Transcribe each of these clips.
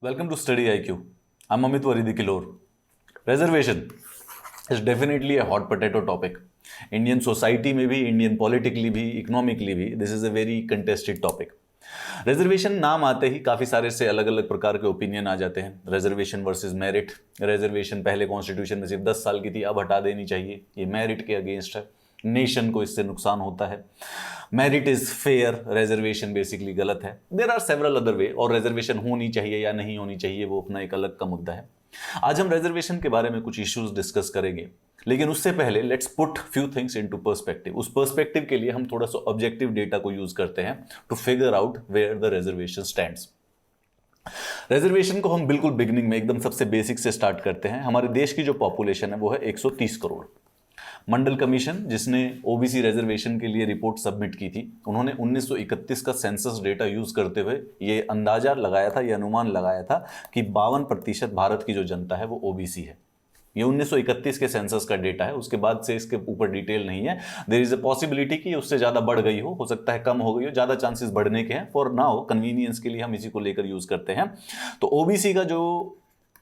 Welcome to Study IQ. I'm Amit Varidi Kilor. Reservation is definitely a hot potato topic. Indian society में भी, Indian politically भी, economically भी, this is a very contested topic. Reservation नाम आते ही काफ़ी सारे से अलग अलग प्रकार के ओपिनियन आ जाते हैं। Reservation versus merit. रिजर्वेशन पहले कॉन्स्टिट्यूशन में सिर्फ 10 साल की थी, अब हटा देनी चाहिए, ये मेरिट के अगेंस्ट है, नेशन को इससे नुकसान होता है। Merit is fair, reservation basically गलत है। There are several other way, और रिजर्वेशन होनी चाहिए या नहीं होनी चाहिए वो अपना एक अलग का मुद्दा है। आज हम रिजर्वेशन के बारे में कुछ इश्यूज डिस्कस करेंगे, लेकिन उससे पहले let's put few things into perspective. उस पर्सपेक्टिव के लिए हम थोड़ा सा ऑब्जेक्टिव डेटा को यूज करते हैं to figure out where the reservation stands. Reservation को हम बिल्कुल बिगिनिंग में एकदम सबसे बेसिक से स्टार्ट करते हैं। हमारे देश की जो पॉपुलेशन है वो है 130 करोड़। मंडल कमीशन जिसने ओबीसी रिजर्वेशन के लिए रिपोर्ट सबमिट की थी, उन्होंने 1931 का सेंसस डेटा यूज करते हुए ये अंदाजा लगाया था, ये अनुमान लगाया था कि 52% भारत की जो जनता है वो ओबीसी है। ये 1931 के सेंसस का डेटा है, उसके बाद से इसके ऊपर डिटेल नहीं है। देयर इज अ पॉसिबिलिटी कि उससे ज्यादा बढ़ गई हो सकता है कम हो गई हो, ज्यादा चांसेस बढ़ने के हैं। फॉर नाउ कन्वीनियंस के लिए हम इसी को लेकर यूज करते हैं। तो ओबीसी का जो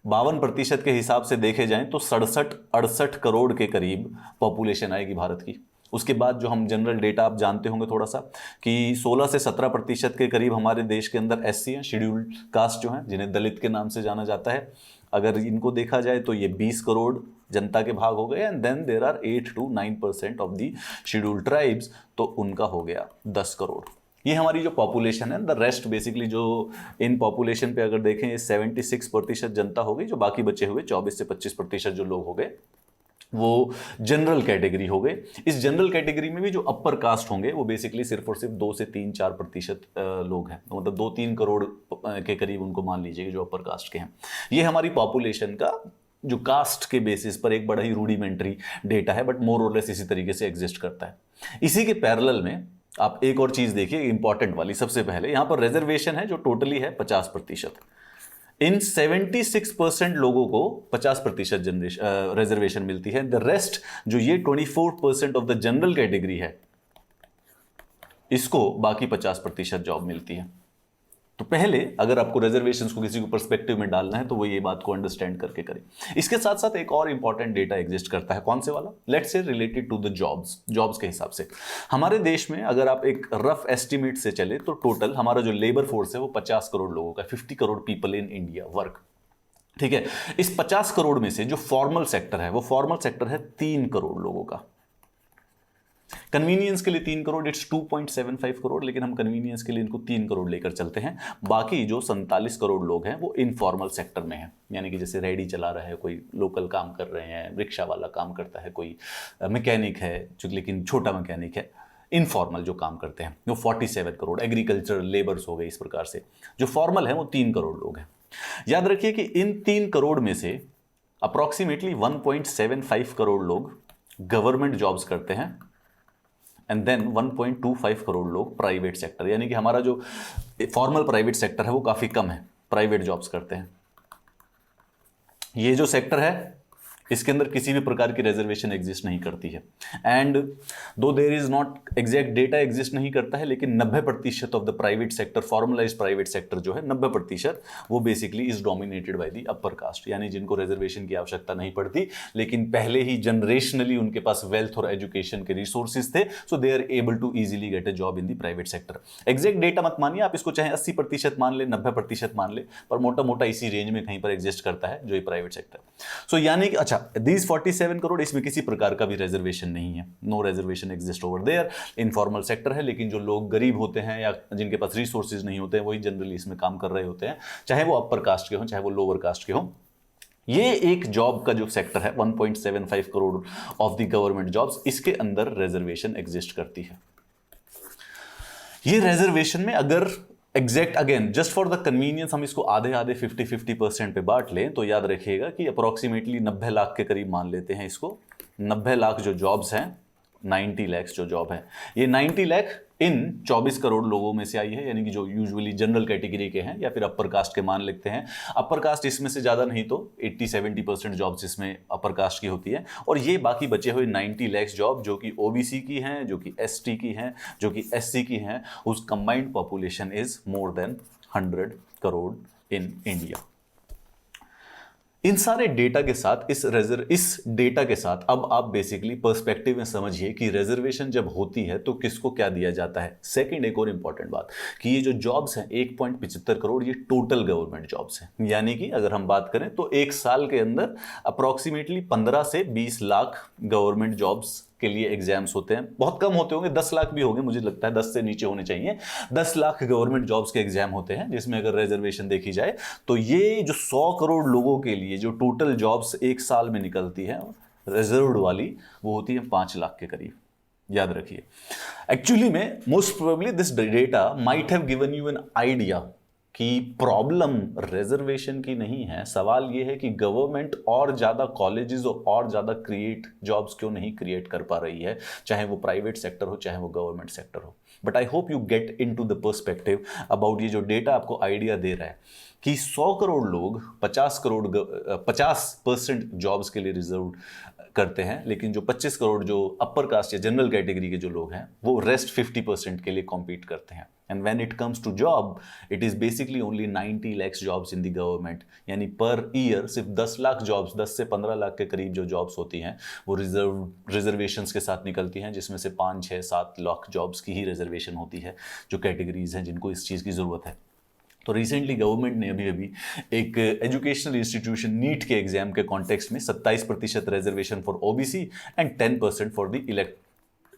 52% के हिसाब से देखे जाएं तो 67-68 करोड़ के करीब पॉपुलेशन आएगी भारत की। उसके बाद जो हम जनरल डेटा आप जानते होंगे थोड़ा सा कि 16 से 17% के करीब हमारे देश के अंदर एससी हैं, शेड्यूल्ड कास्ट जो हैं, जिन्हें दलित के नाम से जाना जाता है। अगर इनको देखा जाए तो ये 20 करोड़ जनता के भाग हो गए। And then there are 8 to 9% of the scheduled tribes, तो उनका हो गया 10 करोड़। ये हमारी जो पॉपुलेशन है। द रेस्ट बेसिकली जो इन पॉपुलेशन पे अगर देखें ये 76% जनता हो गई। जो बाकी बचे हुए 24 से 25% जो लोग हो गए वो जनरल कैटेगरी हो गए। इस जनरल कैटेगरी में भी जो अपर कास्ट होंगे वो बेसिकली सिर्फ और सिर्फ 2 से 3-4% लोग हैं, तो मतलब 2-3 करोड़ के करीब उनको मान लीजिए जो अपर कास्ट के हैं। ये हमारी पॉपुलेशन का जो कास्ट के बेसिस पर एक बड़ा ही रूडिमेंट्री डेटा है, बट मोर और लेस इसी तरीके से एग्जिस्ट करता है। इसी के पैरेलल में आप एक और चीज देखिए इंपॉर्टेंट वाली। सबसे पहले यहां पर रिजर्वेशन है जो टोटली है 50%। इन 76% लोगों को 50% रिजर्वेशन मिलती है। द रेस्ट जो ये 24% ऑफ द जनरल कैटेगरी है, इसको बाकी 50% जॉब मिलती है। तो पहले अगर आपको रिजर्वेशंस को किसी को पर्सपेक्टिव में डालना है तो वो ये बात को अंडरस्टैंड करके करें। इसके साथ साथ एक और इंपॉर्टेंट डेटा एग्जिस्ट करता है। कौन से वाला? Let's say related to the jobs के हिसाब से हमारे देश में अगर आप एक रफ एस्टिमेट से चले तो टोटल हमारा जो लेबर फोर्स है वो 50 करोड़ लोगों का, 50 crore people in India work. ठीक है, इस 50 करोड़ में से जो फॉर्मल सेक्टर है वो फॉर्मल सेक्टर है 3 करोड़ लोगों का। कन्वीनियंस के लिए 3 करोड़, इट्स 2.75 करोड़, लेकिन हम कन्वीनियंस के लिए इनको 3 करोड़ लेकर चलते हैं। बाकी जो 47 करोड़ लोग हैं वो इनफॉर्मल सेक्टर में हैं, यानी कि जैसे रेडी चला रहा है कोई, लोकल काम कर रहे हैं, रिक्शा वाला काम करता है कोई, मैकेनिक है जो लेकिन छोटा मैकेनिक है, इनफॉर्मल जो काम करते हैं वो 47 करोड़। एग्रीकल्चरल लेबर्स हो गए। इस प्रकार से जो फॉर्मल है वो 3 करोड़ लोग हैं। याद रखिए कि इन 3 करोड़ में से अप्रॉक्सीमेटली 1.75 करोड़ लोग गवर्नमेंट जॉब्स करते हैं, एंड देन 1.25 करोड़ लोग प्राइवेट सेक्टर, यानी कि हमारा जो फॉर्मल प्राइवेट सेक्टर है वो काफी कम है, प्राइवेट जॉब्स करते हैं। ये जो सेक्टर है इसके अंदर किसी भी प्रकार की रिजर्वेशन एग्जिस्ट नहीं करती है। And though there is not exact data exist नहीं करता है, लेकिन 90% of the private sector, formalised private sector जो है 90% वो basically is dominated by the upper caste, यानी जिनको रिजर्वेशन की आवश्यकता नहीं पड़ती, लेकिन पहले ही जनरेशनली उनके पास वेल्थ और एजुकेशन के रिसोर्सेज थे, so they are able to easily get a job in the private sector. Exact data मत मानिए आप, इसको चाहे 80% मान ले, 90% मान ले, पर मोटा मोटा इसी रेंज में कहीं पर एग्जिस्ट करता है जो ये प्राइवेट सेक्टर। सो यानी कि अच्छा, दीज 47 करोड़, इसमें किसी प्रकार का भी रिजर्वेशन नहीं है, no reservation exist over there. Informal sector है, लेकिन जो लोग गरीब होते हैं या जिनके पास रिसोर्सेज नहीं होते हैं वही जनरली इसमें काम कर रहे होते हैं, चाहे वो अपर कास्ट के हों चाहे वो लोअर कास्ट के हों। ये एक जॉब का जो सेक्टर है 1.75 crore of the government jobs, इसके अंदर रिजर्वेशन एग्जिस्ट करती है। ये रिजर्वेशन में अगर exact again just for the convenience हम इसको आधे आधे 50-50% पे बांट लें तो याद रखिएगा कि अप्रोक्सीमेटली 90 लाख के करीब मान लेते हैं इसको। 90 लाख जो जॉब्स हैं, 90 लाख जो जॉब है, ये 90 लाख इन 24 करोड़ लोगों में से आई है, यानी कि जो यूजुअली जनरल कैटेगरी के हैं या फिर अपर कास्ट के मान लेते हैं। अपर कास्ट इसमें से ज़्यादा नहीं तो 80-70% जॉब्स इसमें अपर कास्ट की होती है, और ये बाकी बचे हुए 90 लाख जॉब जो कि ओबीसी की हैं, जो कि एसटी की हैं, जो कि एससी की हैं, उस combined population is more than 100 crore in India. इन सारे डेटा के साथ इस डेटा के साथ अब आप बेसिकली पर्सपेक्टिव में समझिए कि रिजर्वेशन जब होती है तो किसको क्या दिया जाता है। सेकंड, एक और इंपॉर्टेंट बात कि ये जो जॉब्स हैं 1.75 करोड़, ये टोटल गवर्नमेंट जॉब्स हैं, यानी कि अगर हम बात करें तो एक साल के अंदर अप्रॉक्सीमेटली 15 से 20 लाख गवर्नमेंट जॉब्स के लिए एग्जाम्स होते हैं। बहुत कम होते होंगे, 10 लाख भी होंगे, मुझे लगता है 10 से नीचे होने चाहिए। 10 लाख गवर्नमेंट जॉब्स के एग्जाम होते हैं, जिसमें अगर रिजर्वेशन देखी जाए तो ये जो 100 करोड़ लोगों के लिए जो टोटल जॉब्स एक साल में निकलती है रिजर्व्ड वाली, वो होती है 5 लाख के करीब। याद रखिए, एक्चुअली में most probably this data might have given you an idea कि प्रॉब्लम रिजर्वेशन की नहीं है। सवाल यह है कि गवर्नमेंट और ज़्यादा कॉलेजेस और ज़्यादा जॉब्स क्यों नहीं क्रिएट कर पा रही है, चाहे वो प्राइवेट सेक्टर हो चाहे वो गवर्नमेंट सेक्टर हो। But I hope you get into the perspective about ये जो डेटा आपको आइडिया दे रहा है कि 100 करोड़ लोग 50% जॉब्स के लिए रिजर्व करते हैं, लेकिन जो 25 करोड़ जो अपर कास्ट या जनरल कैटेगरी के जो लोग हैं वो रेस्ट 50% के लिए कॉम्पीट करते हैं। And when it comes to job, it is basically only 90 lakhs jobs in the government, यानी पर ईयर सिर्फ 10 लाख जॉब्स, 10 से 15 लाख के करीब जो जॉब्स होती हैं वो रिजर्वेशंस के साथ निकलती हैं, जिसमें से 5, 6, 7 लाख जॉब्स की ही रिजर्वेशन होती है, जो कैटेगरीज हैं जिनको इस चीज़ की ज़रूरत है। तो रिसेंटली गवर्नमेंट ने अभी एक एजुकेशनल इंस्टीट्यूशन नीट के एग्जाम के कॉन्टेक्स्ट में 27% reservation for OBC and 10% for the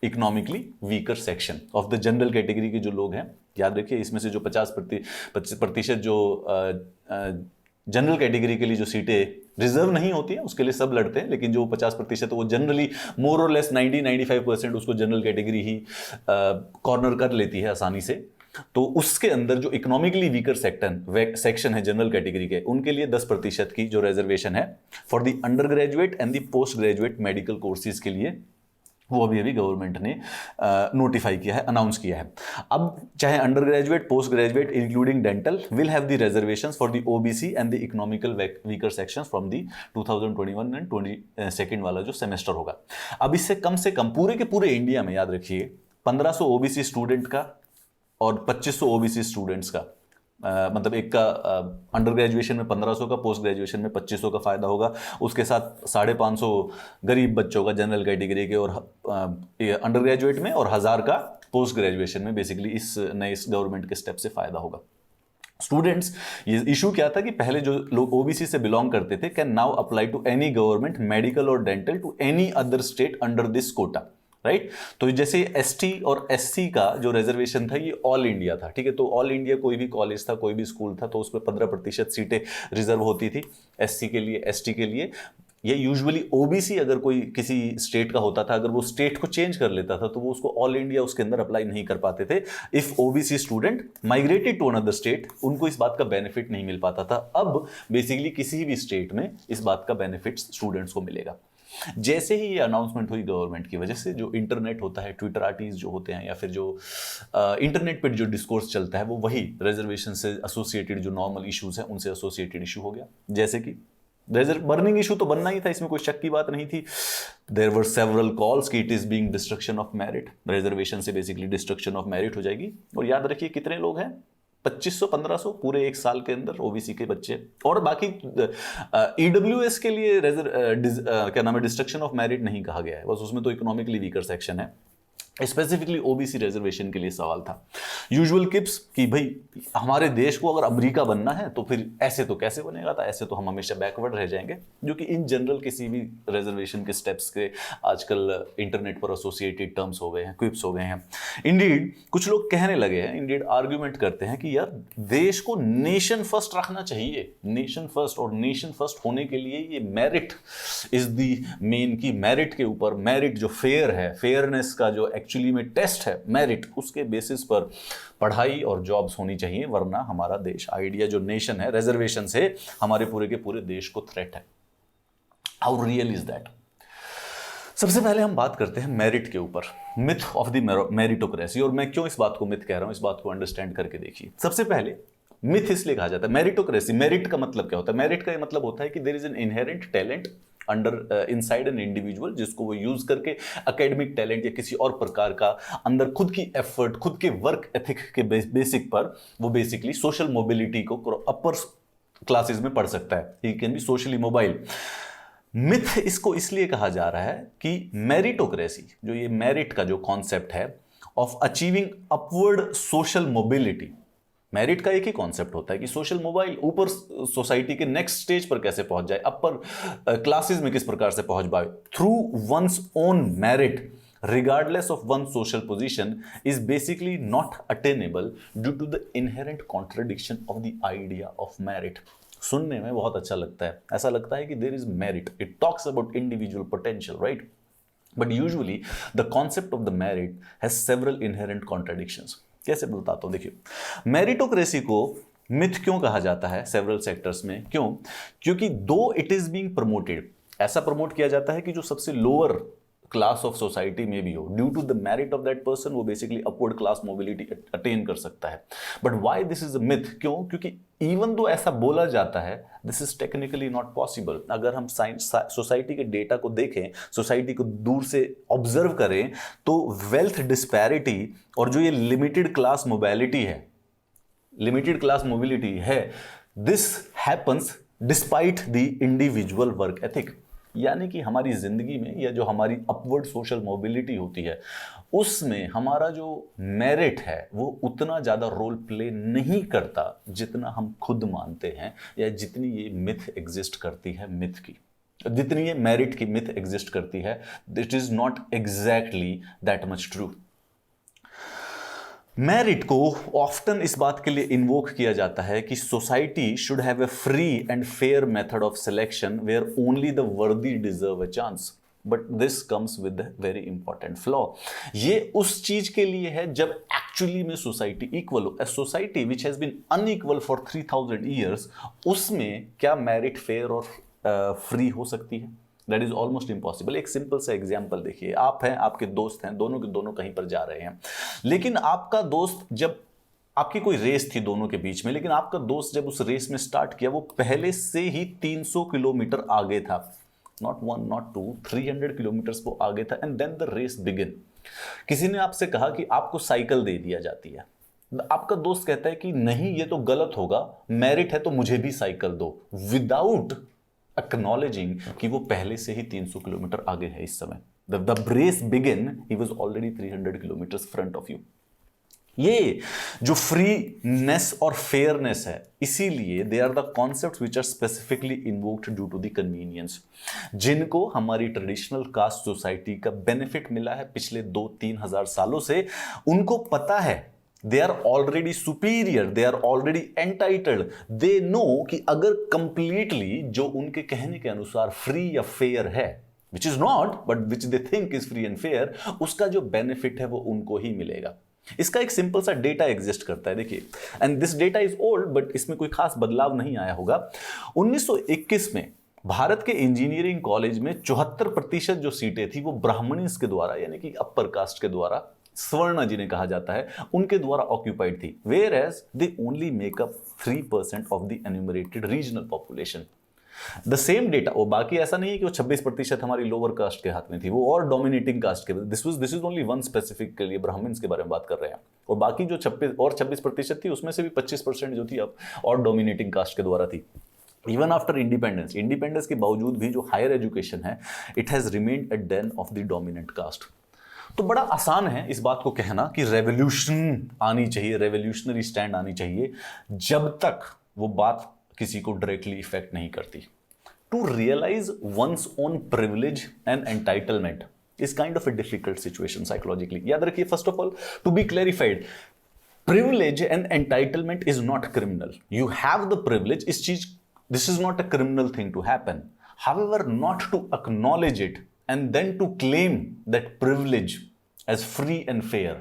economically weaker section of the general category के जो लोग हैं। याद रखिए, इसमें से जो 50% जो जनरल कैटेगरी के लिए जो सीटें रिजर्व नहीं होती है उसके लिए सब लड़ते हैं, लेकिन जो 50% वो जनरली मोर और लेस 90-95% उसको जनरल कैटेगरी ही कॉर्नर कर लेती है आसानी से। तो उसके अंदर जो इकोनॉमिकली वीकर सेक्शन है जनरल कैटेगरी के, उनके लिए 10% की जो रिजर्वेशन है for the under graduate and the post graduate medical courses के लिए, वो अभी गवर्नमेंट ने नोटिफाई किया है, अनाउंस किया है। अब चाहे under graduate, post graduate including dental will have the reservations for the OBC and the economical weaker sections from the 2021 and 22 वाला जो सेमेस्टर होगा। अब इससे कम पूरे के पूरे इंडिया में याद रखिए 1500 ओबीसी स्टूडेंट का और 2500 ओबीसी स्टूडेंट्स का, मतलब एक का अंडर ग्रेजुएशन में 1500 का, पोस्ट ग्रेजुएशन में 2500 का फायदा होगा। उसके साथ 550 गरीब बच्चों का जनरल कैटेगरी के और अंडर ग्रेजुएट में, और 1000 का पोस्ट ग्रेजुएशन में बेसिकली इस नए गवर्नमेंट के स्टेप से फायदा होगा। स्टूडेंट्स, ये इशू क्या था कि पहले जो लोग ओबीसी से बिलोंग करते थे can now apply to any government medical और dental to any other state under this quota, right. तो जैसे एसटी और एससी का जो रिजर्वेशन था ये ऑल इंडिया था, ठीक है। तो ऑल इंडिया कोई भी कॉलेज था, कोई भी स्कूल था, तो उसमें 15% सीटें रिजर्व होती थी एससी के लिए, एसटी के लिए। ये यूजुअली ओबीसी अगर कोई किसी स्टेट का होता था, अगर वो स्टेट को चेंज कर लेता था तो वो उसको ऑल इंडिया उसके अंदर अप्लाई नहीं कर पाते थे। If OBC student migrated to another state, उनको इस बात का बेनिफिट नहीं मिल पाता था। अब बेसिकली किसी भी स्टेट में इस बात का बेनिफिट स्टूडेंट्स को मिलेगा। जैसे ही ये अनाउंसमेंट हुई गवर्नमेंट की वजह से, जो इंटरनेट होता है, ट्विटर आर्टिस्ट जो होते हैं या फिर जो इंटरनेट पर जो डिस्कोर्स चलता है, वो वही रिजर्वेशन से एसोसिएटेड जो नॉर्मल इश्यूज हैं उनसे एसोसिएटेड इशू हो गया। जैसे कि बर्निंग इशू तो बनना ही था, इसमें कोई शक की बात नहीं थी। देयर वर सेवरल कॉल्स कि it is being destruction of merit, reservation से बेसिकली डिस्ट्रक्शन ऑफ मेरिट हो जाएगी। और याद रखिए कितने लोग हैं, 2500-1500 पूरे एक साल के अंदर ओबीसी के बच्चे। और बाकी ईडब्ल्यूएस के लिए क्या नाम है, डिस्ट्रक्शन ऑफ मेरिट नहीं कहा गया है, बस उसमें तो इकोनॉमिकली वीकर सेक्शन है। स्पेसिफिकली ओबीसी रिजर्वेशन के लिए सवाल था। यूजुअल किप्स कि भाई हमारे देश को अगर अमेरिका बनना है तो फिर ऐसे तो कैसे बनेगा, था ऐसे तो हम हमेशा बैकवर्ड रह जाएंगे, जो कि इन जनरल किसी भी रिजर्वेशन के स्टेप्स के आजकल इंटरनेट पर एसोसिएटेड टर्म्स हो गए हैं, क्विप्स हो गए हैं। इंडीड कुछ लोग कहने लगे हैं, इंडीड आर्ग्यूमेंट करते हैं कि यार देश को नेशन फर्स्ट रखना चाहिए, नेशन फर्स्ट, और नेशन फर्स्ट होने के लिए ये मेरिट इज दी मेन, की मेरिट के ऊपर, मेरिट जो फेयर है, फेयरनेस का जो एक्चुअली में टेस्ट है मेरिट, उसके बेसिस पर पढ़ाई और जॉब्स होनी चाहिए, वरना हमारा देश, आइडिया जो नेशन है रिजर्वेशन से हमारे पूरे के पूरे देश को थ्रेट है। How real is that? सबसे पहले हम बात करते हैं मेरिट के ऊपर, मिथ ऑफ द मेरिटोक्रेसी। और मैं क्यों इस बात को मिथ कह रहा हूं, इस बात को अंडरस्टैंड करके देखिए। सबसे पहले मिथ इसलिए कहा जाता है मेरिटोक्रेसी। मेरिट का मतलब क्या होता है? मेरिट का मतलब होता है कि there is an inherent talent under inside an individual, जिसको वो यूज करके एकेडमिक टैलेंट या किसी और प्रकार का अंदर खुद की एफर्ट, खुद के वर्क एथिक के बेसिक पर वो बेसिकली सोशल मोबिलिटी को, अपर क्लासेस में पढ़ सकता है, he can be socially mobile. Myth इसको इसलिए कहा जा रहा है कि मेरिटोक्रेसी, जो ये मेरिट का जो कॉन्सेप्ट है of achieving upward social mobility, merit का एक ही कॉन्सेप्ट होता है कि सोशल मोबाइल, ऊपर सोसाइटी के नेक्स्ट स्टेज पर कैसे पहुंच जाए, अपर क्लासेस में किस प्रकार से पहुंच पाए, through one's own merit regardless of one's social position is basically not attainable due to the inherent contradiction of the idea of merit. सुनने में बहुत अच्छा लगता है, ऐसा लगता है कि there is merit, it talks about individual potential, right? But usually the concept of the merit has several inherent contradictions. कैसे बताता हूं, देखिए मेरिटोक्रेसी को मिथ क्यों कहा जाता है सेवरल सेक्टर्स में, क्यों? क्योंकि दो इट इज बीइंग प्रमोटेड, ऐसा प्रमोट किया जाता है कि जो सबसे लोअर क्लास ऑफ सोसाइटी में भी हो, due to the merit of that person वो basically upward class mobility attain कर सकता है। But why this is a myth? क्यों? क्योंकि इवन दो ऐसा बोला जाता है, this is technically not possible. अगर हम सोसाइटी के डेटा को देखें, सोसाइटी को दूर से ऑब्जर्व करें, तो वेल्थ डिस्पैरिटी और जो ये लिमिटेड क्लास मोबिलिटी है, this happens despite the individual work ethic. यानी कि हमारी जिंदगी में या जो हमारी अपवर्ड सोशल मोबिलिटी होती है, उसमें हमारा जो मेरिट है वो उतना ज़्यादा रोल प्ले नहीं करता जितना हम खुद मानते हैं, या जितनी ये मिथ एग्जिस्ट करती है, मिथ की जितनी ये मेरिट की मिथ एग्जिस्ट करती है, it is not exactly that much true. Merit को ऑफ्टन इस बात के लिए इन्वोक किया जाता है कि society should have a free and fair method of selection where only the worthy deserve a chance, but this comes with very important flaw. ये उस चीज के लिए है जब एक्चुअली में सोसाइटी इक्वल हो। A society which has been unequal for 3000 years, उसमें क्या मेरिट फेयर और फ्री हो सकती है? That is almost impossible. एक सिंपल सा एग्जाम्पल देखिए, आप हैं, आपके दोस्त हैं, दोनों के दोनों कहीं पर जा रहे हैं, लेकिन आपका दोस्त, जब आपकी कोई रेस थी दोनों के बीच में, लेकिन आपका दोस्त जब उस रेस में स्टार्ट किया, वो पहले से ही 300 किलोमीटर आगे था, नॉट 1 नॉट 2, 300 किलोमीटर वो आगे था, and then the race begin. किसी ने आपसे कहा कि आपको साइकिल दे दिया जाती है, आपका दोस्त कहता है कि नहीं, ये तो गलत होगा, मेरिट है तो मुझे भी साइकिल दो, विदाउट एक्नॉलेजिंग कि वो पहले से ही 300 किलोमीटर आगे है इस समय। The race begin, he was already 300 kilometre front of you. ये जो फ्रीनेस और फेयरनेस है, इसीलिए they are the concepts which are specifically invoked due to the convenience, जिनको हमारी ट्रेडिशनल कास्ट सोसाइटी का बेनिफिट मिला है पिछले 2-3 हजार सालों से। उनको पता है they are already superior, they are already entitled, they know कि अगर completely जो उनके कहने के अनुसार फ्री या फेयर है, which is not but which they think is free and fair, उसका जो बेनिफिट है वो उनको ही मिलेगा। इसका एक सिंपल सा डेटा एग्जिस्ट करता है, देखिए, and this data is old but इसमें कोई खास बदलाव नहीं आया होगा। 1921 में भारत के इंजीनियरिंग कॉलेज में 74% जो सीटें थी वो ब्राह्मणीज के द्वारा, यानी कि अपर कास्ट के द्वारा, स्वर्ण जिन्हें कहा जाता है, उनके द्वारा ऑक्यूपाइड थी, whereas they only make up 3% of the enumerated regional population. The same data, वो बाकी ऐसा नहीं है कि वो 26% हमारी लोअर कास्ट के हाथ में थी, वो और डोमिनेटिंग कास्ट के, this is only one specific के लिए ब्राह्मण्स के बारे में बात कर रहे हैं, और बाकी जो 26% थी उसमें से भी 25% जो थी अब और डोमिनेटिंग कास्ट के द्वारा थी। इवन आफ्टर इंडिपेंडेंस के बावजूद भी जो हायर एजुकेशन है, it has remained A Dane of the dominant caste. तो बड़ा आसान है इस बात को कहना कि रेवोल्यूशन आनी चाहिए, रेवोल्यूशनरी स्टैंड आनी चाहिए, जब तक वो बात किसी को डायरेक्टली इफेक्ट नहीं करती। To realise once own privilege and entitlement is kind of a difficult situation psychologically. याद रखिए, first of all to be clarified, privilege and entitlement is not criminal. You have the privilege, इस चीज, this is not a criminal thing to happen. However, not to acknowledge it and then to claim that privilege as free and fair,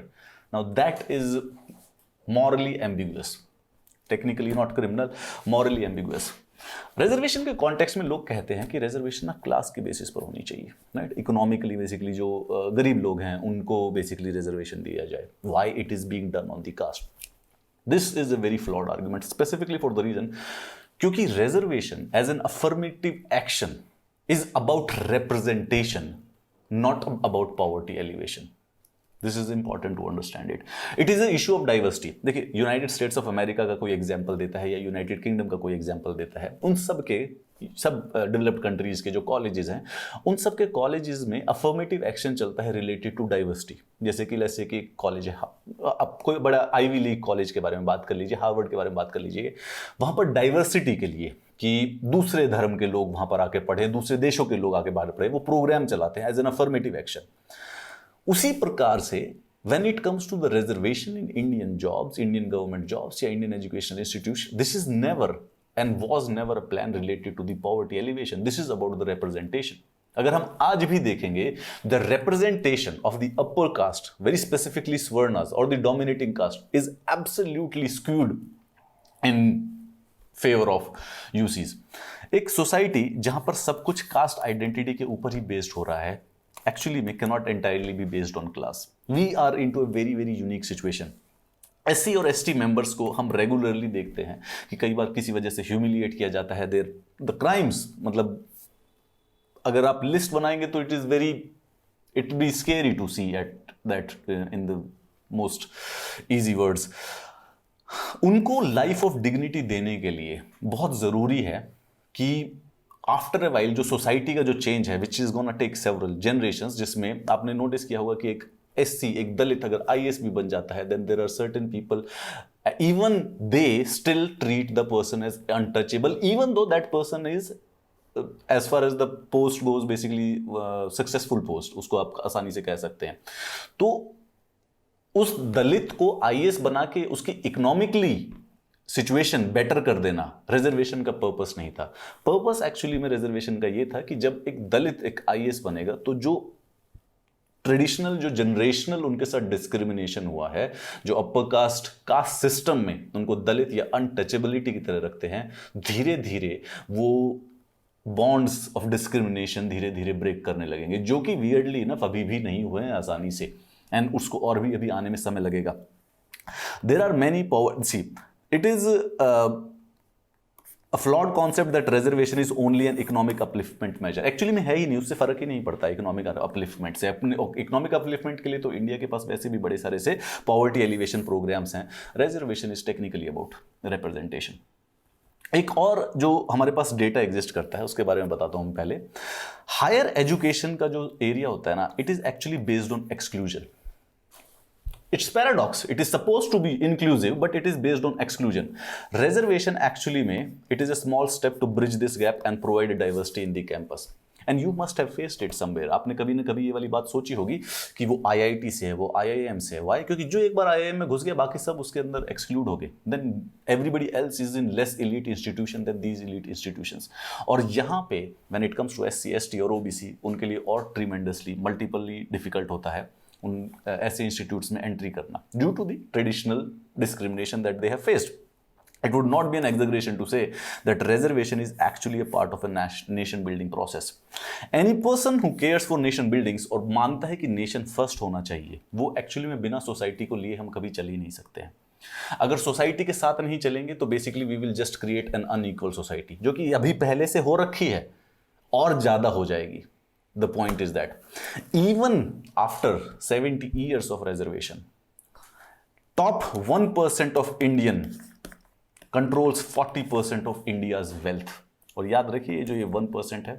now that is morally ambiguous, technically not criminal, morally ambiguous। Reservation के context में लोग कहते हैं कि reservation ना class के basis पर होनी चाहिए, राइट? इकोनॉमिकली बेसिकली जो गरीब लोग हैं उनको बेसिकली रिजर्वेशन दिया जाए। Why it is being done on the caste? This is a very flawed argument, specifically for the reason क्योंकि reservation as an affirmative action is about representation, not about poverty elevation. This is important to understand it. It is a issue of diversity. देखिए, United States of America का कोई example देता है या United kingdom का कोई example देता है, उन सब के, सब डेवलप्ड कंट्रीज के जो कॉलेजेस हैं, उन सब के कॉलेजेस में अफर्मेटिव एक्शन चलता है रिलेटेड टू डाइवर्सिटी. जैसे कि जैसे कि कॉलेज है, अब कोई बड़ा आईवी लीग कॉलेज के बारे में बात कर लीजिए, हार्वर्ड के बारे में बात कर लीजिए, वहाँ पर डाइवर्सिटी के लिए कि दूसरे धर्म के लोग वहाँ पर आके पढ़े, दूसरे देशों के लोग आके बाहर पढ़े, वो प्रोग्राम चलाते हैं एज एन अफर्मेटिव एक्शन. उसी प्रकार से when it comes to the reservation in Indian jobs, Indian government jobs या Indian educational institution, this is never and was never a plan related to the poverty alleviation. This is about the representation. अगर हम आज भी देखेंगे, the representation of the upper caste, very specifically Swarnas or the dominating caste, is absolutely skewed in favor of UCs. एक society जहां पर सब कुछ कास्ट आइडेंटिटी के ऊपर ही बेस्ड हो रहा है, actually may cannot entirely be based on class. We are into a very very unique situation. SC और ST मेंबर्स को हम रेगुलरली देखते हैं कि कई बार किसी वजह से ह्यूमिलिएट किया जाता है. देयर द क्राइम्स, मतलब अगर आप लिस्ट बनाएंगे तो it be scary to see at that in the most easy words. उनको लाइफ ऑफ डिग्निटी देने के लिए बहुत ज़रूरी है कि आफ्टर अ वाइल जो सोसाइटी का जो चेंज है, which is gonna take several generations, जिसमें आपने नोटिस किया होगा कि एक SC, एक दलित अगर IAS भी बन जाता है, then there are certain people, even they still treat the person as untouchable, even though that person is as far as the post goes basically successful post, उसको आप आसानी से कह सकते हैं. तो उस दलित को IAS बना के उसकी इकोनॉमिकली सिचुएशन बेटर कर देना रिजर्वेशन का पर्पस नहीं था. पर्पस एक्चुअली में रिजर्वेशन का ये था कि जब एक दलित एक IAS बनेगा तो जो ट्रेडिशनल, जो जनरेशनल उनके साथ डिस्क्रिमिनेशन हुआ है, जो अपर कास्ट सिस्टम में उनको दलित या अनटचेबिलिटी की तरह रखते हैं, धीरे धीरे वो बॉन्ड्स ऑफ डिस्क्रिमिनेशन धीरे धीरे ब्रेक करने लगेंगे, जो कि वियर्डली इनफ अभी भी नहीं हुए हैं आसानी से, एंड उसको और भी अभी आने में समय लगेगा. There are many see it is a flawed concept that reservation is only an economic upliftment measure. Actually में है ही नहीं, उससे फर्क ही नहीं पड़ता इकोनॉमिक अपलिफ्टमेंट से. अपने इकोनॉमिक अपलिफ्टमेंट के लिए तो इंडिया के पास वैसे भी बड़े सारे से पॉवर्टी एलिवेशन प्रोग्राम्स हैं. Reservation is technically about representation. एक और जो हमारे पास डेटा एग्जिस्ट करता है उसके बारे में बताता हूं पहले. हायर एजुकेशन का जो एरिया होता है ना, it is actually based on exclusion. It's paradox. It is supposed to be inclusive, but it is based on exclusion. Reservation actually it is a small step to bridge this gap and provide diversity in the campus. And you must have faced it somewhere. आपने कभी ना कभी ये वाली बात सोची होगी कि वो IIT से है, वो IIM से है. Why? क्योंकि जो एक बार IIM में घुस गया, बाकी सब उसके अंदर exclude हो गए. Then everybody else is in less elite institution than these elite institutions. और यहाँ पे when it comes to SC, ST और OBC, उनके लिए और tremendously, multiply difficult होता है उन ऐसे इंस्टीट्यूट्स में एंट्री करना, due to the traditional discrimination that they have faced. It would not be an exaggeration to say that reservation is actually a part of a nation building process. Any person who cares for nation buildings और मानता है कि nation first होना चाहिए, वो actually में बिना society को लिए हम कभी चल ही नहीं सकते हैं. अगर सोसाइटी के साथ नहीं चलेंगे तो basically we will just create an unequal society, जो कि अभी पहले से हो रखी है और ज्यादा हो जाएगी. The point is that even after 70 years of reservation, top 1% of Indian controls 40% of India's wealth. और याद रखिए जो ये 1% है,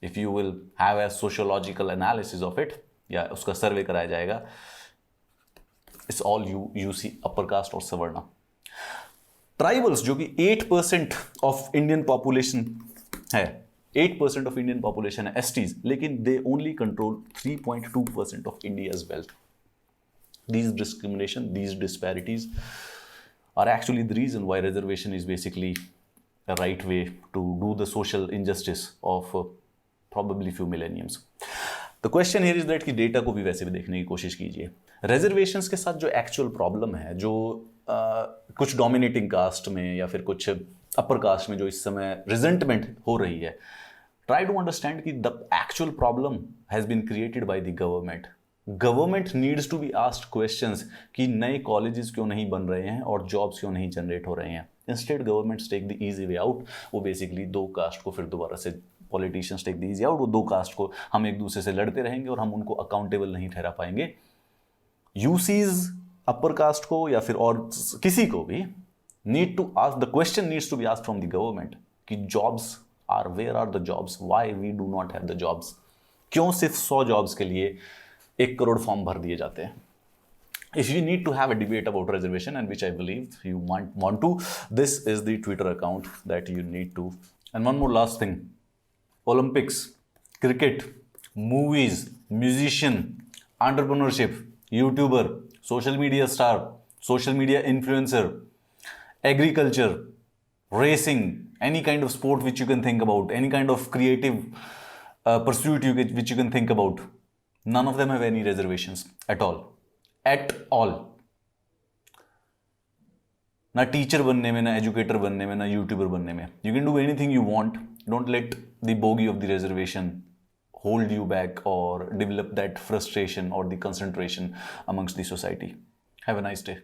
if you will have a sociological analysis of it, या उसका सर्वे कराया जाएगा, it's all you see upper caste और सवर्णा. ट्राइबल्स जो कि 8% of Indian population है, 8% of Indian population है STs, लेकिन they only control 3.2% of India's wealth. These discrimination, these disparities are actually the reason why reservation is basically a right way to do the social injustice of probably few millenniums. The question here is that कि data को भी वैसे भी देखने की कोशिश कीजिए. Reservations के साथ जो एक्चुअल प्रॉब्लम है, जो कुछ डोमिनेटिंग कास्ट में या फिर कुछ अपर कास्ट में जो इस समय रिजेंटमेंट हो रही है, ट्राई टू अंडरस्टैंड कि the actual problem has been created by the government. Government needs to be asked questions कि नए कॉलेजेस क्यों नहीं बन रहे हैं और जॉब्स क्यों नहीं जनरेट हो रहे हैं. Instead governments take the easy way out. वो बेसिकली दो कास्ट को फिर दोबारा से politicians take the easy out. वो दो कास्ट को हम एक दूसरे से लड़ते रहेंगे और हम उनको अकाउंटेबल नहीं ठहरा पाएंगे. यूसीज अपर कास्ट को या फिर और किसी को भी need to ask, the question needs to be asked from the government कि jobs are, where are the jobs, why we do not have the jobs, क्यों सिर्फ 100 जॉब्स के लिए 1 करोड़ फॉर्म भर दिए जाते हैं. If you need to have a debate about reservation, and which I believe you want to, this is the Twitter account that you need to. And one more last thing, Olympics, cricket, movies, musician, entrepreneurship, YouTuber, social media star, social media influencer, agriculture, racing, any kind of sport which you can think about, any kind of creative pursuit which you can think about, none of them have any reservations at all. At all. ना teacher बनने में, ना educator बनने में, ना YouTuber बनने में. You can do anything you want. Don't let the bogie of the reservation hold you back or develop that frustration or the concentration amongst the society. Have a nice day.